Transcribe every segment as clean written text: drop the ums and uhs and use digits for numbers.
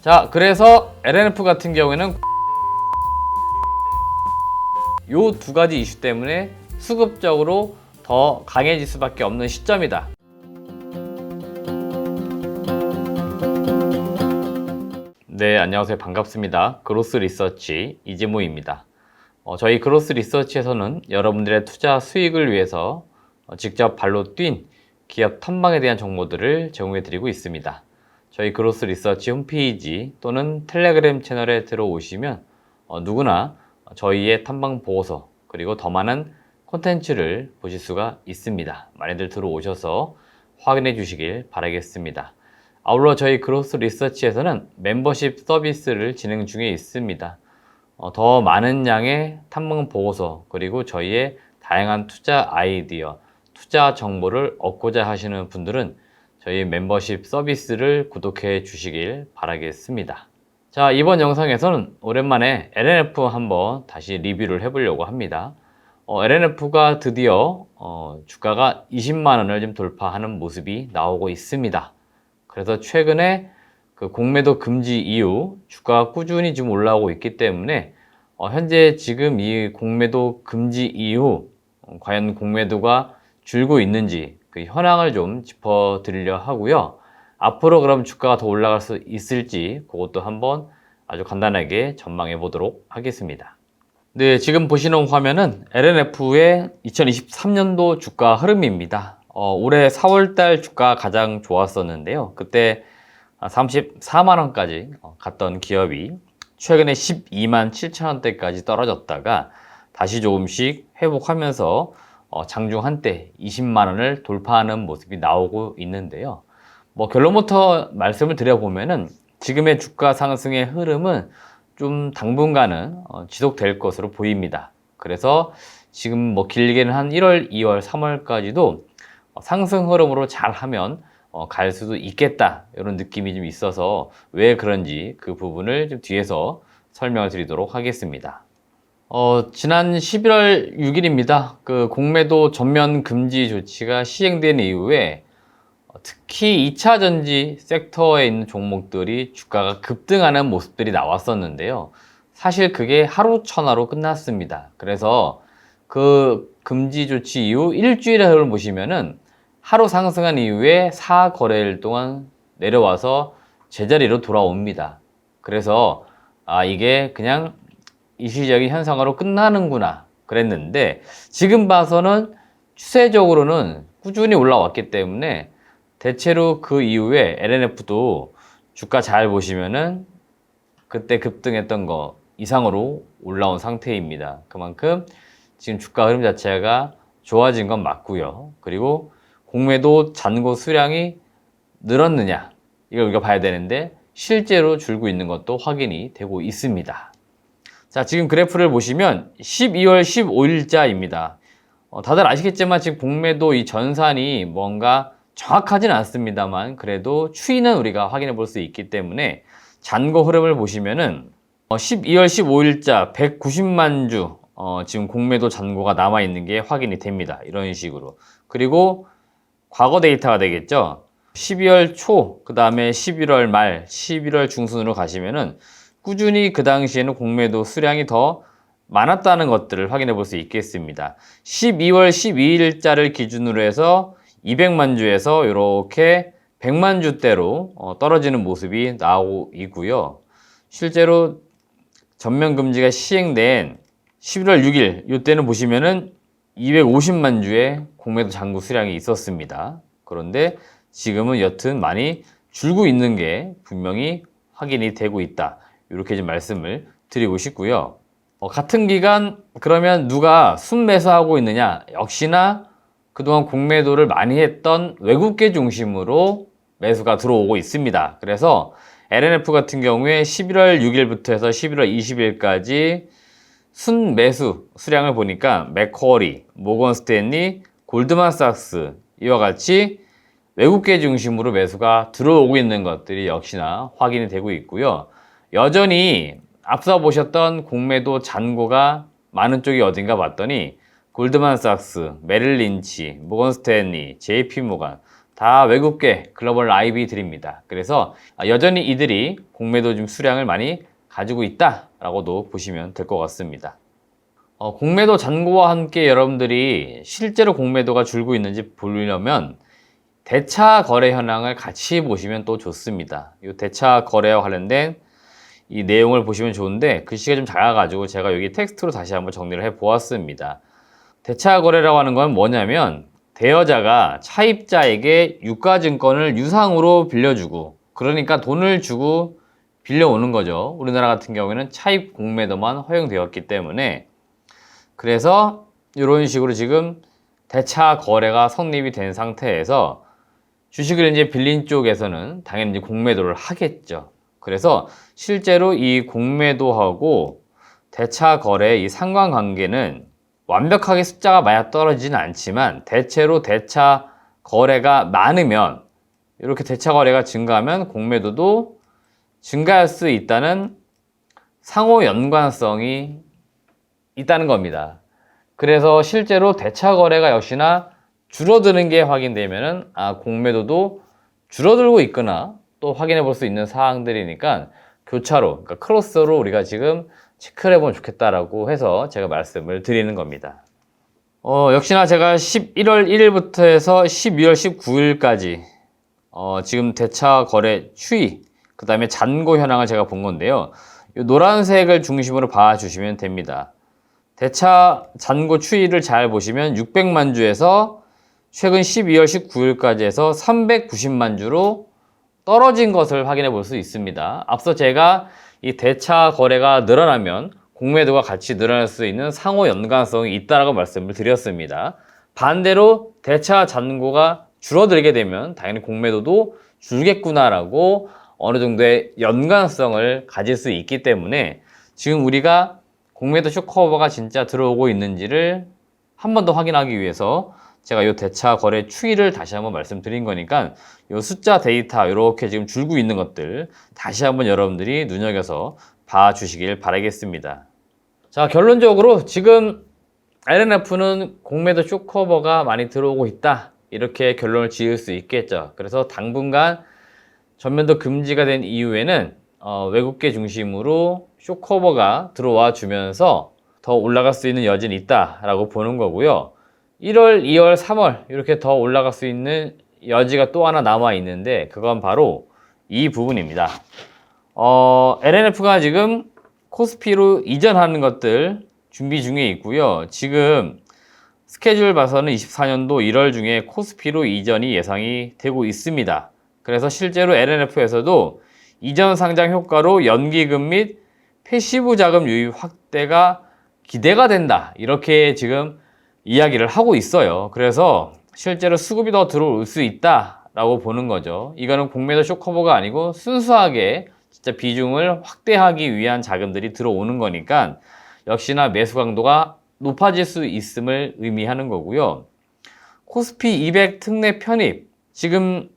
자, 그래서 LNF 같은 경우에는 요 두 가지 이슈 때문에 수급적으로 더 강해질 수밖에 없는 시점이다. 네, 안녕하세요. 반갑습니다. 그로스 리서치 이재모입니다. 저희 그로스 리서치에서는 여러분들의 투자 수익을 위해서 직접 발로 뛴 기업 탐방에 대한 정보들을 제공해 드리고 있습니다. 저희 그로스 리서치 홈페이지 또는 텔레그램 채널에 들어오시면 누구나 저희의 탐방 보고서 그리고 더 많은 콘텐츠를 보실 수가 있습니다. 많이들 들어오셔서 확인해 주시길 바라겠습니다. 아울러 저희 그로스 리서치에서는 멤버십 서비스를 진행 중에 있습니다. 더 많은 양의 탐방 보고서 그리고 저희의 다양한 투자 아이디어, 투자 정보를 얻고자 하시는 분들은 저희 멤버십 서비스를 구독해 주시길 바라겠습니다. 자, 이번 영상에서는 오랜만에 LNF 한번 다시 리뷰를 해보려고 합니다. LNF가 드디어 주가가 20만원을 좀 돌파하는 모습이 나오고 있습니다. 그래서 최근에 그 공매도 금지 이후 주가가 꾸준히 좀 올라오고 있기 때문에 현재 지금 이 공매도 금지 이후 과연 공매도가 줄고 있는지 그 현황을 좀 짚어드리려 하고요. 앞으로 그럼 주가가 더 올라갈 수 있을지 그것도 한번 아주 간단하게 전망해 보도록 하겠습니다. 네, 지금 보시는 화면은 LNF의 2023년도 주가 흐름입니다. 올해 4월달 주가 가장 좋았었는데요. 그때 34만원까지 갔던 기업이 최근에 12만 7천원대까지 떨어졌다가 다시 조금씩 회복하면서 장중 한때 20만원을 돌파하는 모습이 나오고 있는데요. 결론부터 말씀을 드려보면은 지금의 주가 상승의 흐름은 좀 당분간은 지속될 것으로 보입니다. 그래서 지금 길게는 한 1월, 2월, 3월까지도 상승 흐름으로 잘하면 갈 수도 있겠다 이런 느낌이 좀 있어서 왜 그런지 그 부분을 좀 뒤에서 설명을 드리도록 하겠습니다. 지난 11월 6일입니다. 그 공매도 전면 금지 조치가 시행된 이후에 특히 2차 전지 섹터에 있는 종목들이 주가가 급등하는 모습들이 나왔었는데요. 사실 그게 하루 천하로 끝났습니다. 그래서 그 금지 조치 이후 일주일의 흐름을 보시면은 하루 상승한 이후에 4거래일 동안 내려와서 제자리로 돌아옵니다. 그래서 이게 그냥 일시적인 현상으로 끝나는구나 그랬는데 지금 봐서는 추세적으로는 꾸준히 올라왔기 때문에 대체로 그 이후에 LNF도 주가 잘 보시면은 그때 급등했던 거 이상으로 올라온 상태입니다. 그만큼 지금 주가 흐름 자체가 좋아진 건 맞고요. 그리고 공매도 잔고 수량이 늘었느냐 이걸 우리가 봐야 되는데 실제로 줄고 있는 것도 확인이 되고 있습니다. 자, 지금 그래프를 보시면 12월 15일자입니다. 다들 아시겠지만 지금 공매도 이 전산이 뭔가 정확하진 않습니다만 그래도 추이는 우리가 확인해 볼 수 있기 때문에 잔고 흐름을 보시면은 12월 15일자 190만 주 지금 공매도 잔고가 남아 있는 게 확인이 됩니다. 이런 식으로. 그리고 과거 데이터가 되겠죠. 12월 초, 그 다음에 11월 말, 11월 중순으로 가시면은 꾸준히 그 당시에는 공매도 수량이 더 많았다는 것들을 확인해 볼 수 있겠습니다. 12월 12일자를 기준으로 해서 200만 주에서 이렇게 100만 주대로 떨어지는 모습이 나오고 있고요. 실제로 전면 금지가 시행된 11월 6일 이때는 보시면은 250만 주의 공매도 잔고 수량이 있었습니다. 그런데 지금은 여튼 많이 줄고 있는 게 분명히 확인이 되고 있다. 이렇게 좀 말씀을 드리고 싶고요. 같은 기간 그러면 누가 순매수하고 있느냐? 역시나 그동안 공매도를 많이 했던 외국계 중심으로 매수가 들어오고 있습니다. 그래서 LNF 같은 경우에 11월 6일부터 해서 11월 20일까지 순매수 수량을 보니까 맥쿼리, 모건 스탠리, 골드만삭스 이와 같이 외국계 중심으로 매수가 들어오고 있는 것들이 역시나 확인이 되고 있고요. 여전히 앞서 보셨던 공매도 잔고가 많은 쪽이 어딘가 봤더니 골드만삭스, 메릴 린치, 모건 스탠리, JP 모건 다 외국계 글로벌 IB들입니다. 그래서 여전히 이들이 공매도 좀 수량을 많이 가지고 있다라고도 보시면 될 것 같습니다. 공매도 잔고와 함께 여러분들이 실제로 공매도가 줄고 있는지 보려면 대차 거래 현황을 같이 보시면 또 좋습니다. 이 대차 거래와 관련된 이 내용을 보시면 좋은데 글씨가 좀 작아가지고 제가 여기 텍스트로 다시 한번 정리를 해 보았습니다. 대차 거래라고 하는 건 뭐냐면 대여자가 차입자에게 유가증권을 유상으로 빌려주고, 그러니까 돈을 주고 빌려오는 거죠. 우리나라 같은 경우에는 차입 공매도만 허용되었기 때문에, 그래서 이런 식으로 지금 대차 거래가 성립이 된 상태에서 주식을 이제 빌린 쪽에서는 당연히 이제 공매도를 하겠죠. 그래서 실제로 이 공매도하고 대차 거래의 이 상관관계는 완벽하게 숫자가 맞아 떨어지지는 않지만, 대체로 대차 거래가 많으면, 이렇게 대차 거래가 증가하면 공매도도 증가할 수 있다는 상호 연관성이 있다는 겁니다. 그래서 실제로 대차 거래가 역시나 줄어드는 게 확인되면은 공매도도 줄어들고 있거나 또 확인해 볼 수 있는 사항들이니까 교차로, 그러니까 크로스로 우리가 지금 체크를 해보면 좋겠다라고 해서 제가 말씀을 드리는 겁니다. 역시나 제가 11월 1일부터 해서 12월 19일까지 지금 대차 거래 추이, 그 다음에 잔고 현황을 제가 본 건데요. 이 노란색을 중심으로 봐주시면 됩니다. 대차 잔고 추이를 잘 보시면 600만 주에서 최근 12월 19일까지 해서 390만 주로 떨어진 것을 확인해 볼 수 있습니다. 앞서 제가 이 대차 거래가 늘어나면 공매도가 같이 늘어날 수 있는 상호 연관성이 있다라고 말씀을 드렸습니다. 반대로 대차 잔고가 줄어들게 되면 당연히 공매도도 줄겠구나라고 어느 정도의 연관성을 가질 수 있기 때문에, 지금 우리가 공매도 쇼크오버가 진짜 들어오고 있는지를 한 번 더 확인하기 위해서 제가 이 대차 거래 추이를 다시 한번 말씀드린 거니까, 이 숫자 데이터 이렇게 지금 줄고 있는 것들 다시 한번 여러분들이 눈여겨서 봐주시길 바라겠습니다. 자, 결론적으로 지금 LNF는 공매도 쇼크오버가 많이 들어오고 있다, 이렇게 결론을 지을 수 있겠죠. 그래서 당분간 전면도 금지가 된 이후에는 외국계 중심으로 쇼크오버가 들어와 주면서 더 올라갈 수 있는 여지는 있다라고 보는 거고요. 1월, 2월, 3월 이렇게 더 올라갈 수 있는 여지가 또 하나 남아 있는데, 그건 바로 이 부분입니다. LNF가 지금 코스피로 이전하는 것들 준비 중에 있고요. 지금 스케줄 봐서는 24년도 1월 중에 코스피로 이전이 예상이 되고 있습니다. 그래서 실제로 LNF에서도 이전 상장 효과로 연기금 및 패시브 자금 유입 확대가 기대가 된다, 이렇게 지금 이야기를 하고 있어요. 그래서 실제로 수급이 더 들어올 수 있다라고 보는 거죠. 이거는 공매도 쇼크오버가 아니고 순수하게 진짜 비중을 확대하기 위한 자금들이 들어오는 거니까 역시나 매수 강도가 높아질 수 있음을 의미하는 거고요. 코스피 200 특례 편입, 지금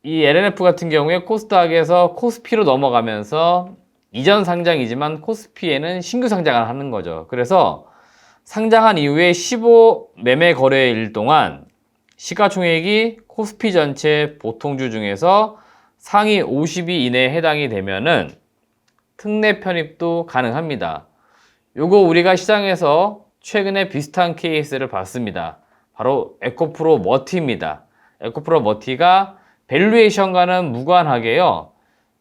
이 LNF 같은 경우에 코스닥에서 코스피로 넘어가면서 이전 상장이지만 코스피에는 신규 상장을 하는 거죠. 그래서 상장한 이후에 15 매매 거래일 동안 시가총액이 코스피 전체 보통주 중에서 상위 50위 이내에 해당이 되면은 특례 편입도 가능합니다. 요거 우리가 시장에서 최근에 비슷한 케이스를 봤습니다. 바로 에코프로 머티입니다. 에코프로 머티가 밸류에이션과는 무관하게요,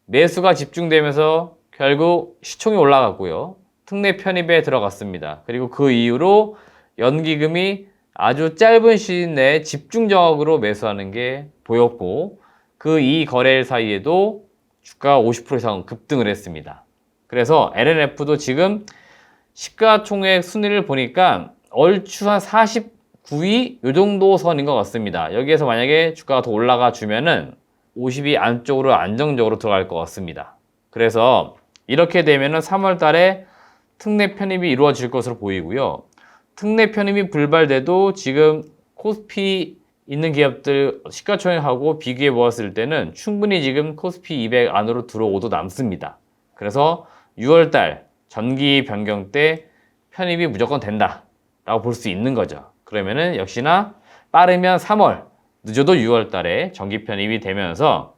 매수가 집중되면서 결국 시총이 올라갔고요, 특례 편입에 들어갔습니다. 그리고 그 이후로 연기금이 아주 짧은 시일 내에 집중적으로 매수하는 게 보였고, 그 이 거래일 사이에도 주가가 50% 이상 급등을 했습니다. 그래서 LNF도 지금 시가총액 순위를 보니까 얼추 한 49위 요 정도 선인 것 같습니다. 여기에서 만약에 주가가 더 올라가 주면은 50위 안쪽으로 안정적으로 들어갈 것 같습니다. 그래서 이렇게 되면은 3월 달에 특례 편입이 이루어질 것으로 보이고요. 특례 편입이 불발돼도 지금 코스피 있는 기업들 시가총액하고 비교해 보았을 때는 충분히 지금 코스피 200 안으로 들어오도 남습니다. 그래서 6월달 전기 변경 때 편입이 무조건 된다 라고 볼 수 있는 거죠. 그러면은 역시나 빠르면 3월, 늦어도 6월 달에 정기 편입이 되면서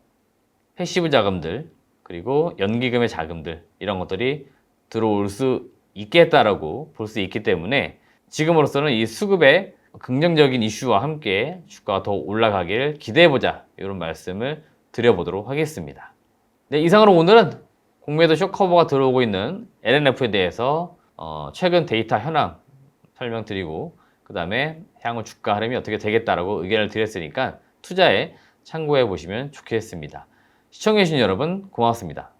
패시브 자금들 그리고 연기금의 자금들 이런 것들이 들어올 수 있겠다라고 볼 수 있기 때문에 지금으로서는 이 수급의 긍정적인 이슈와 함께 주가가 더 올라가길 기대해보자 이런 말씀을 드려보도록 하겠습니다. 네, 이상으로 오늘은 공매도 쇼커버가 들어오고 있는 LNF에 대해서 최근 데이터 현황 설명드리고 그 다음에 향후 주가 흐름이 어떻게 되겠다라고 의견을 드렸으니까 투자에 참고해 보시면 좋겠습니다. 시청해주신 여러분 고맙습니다.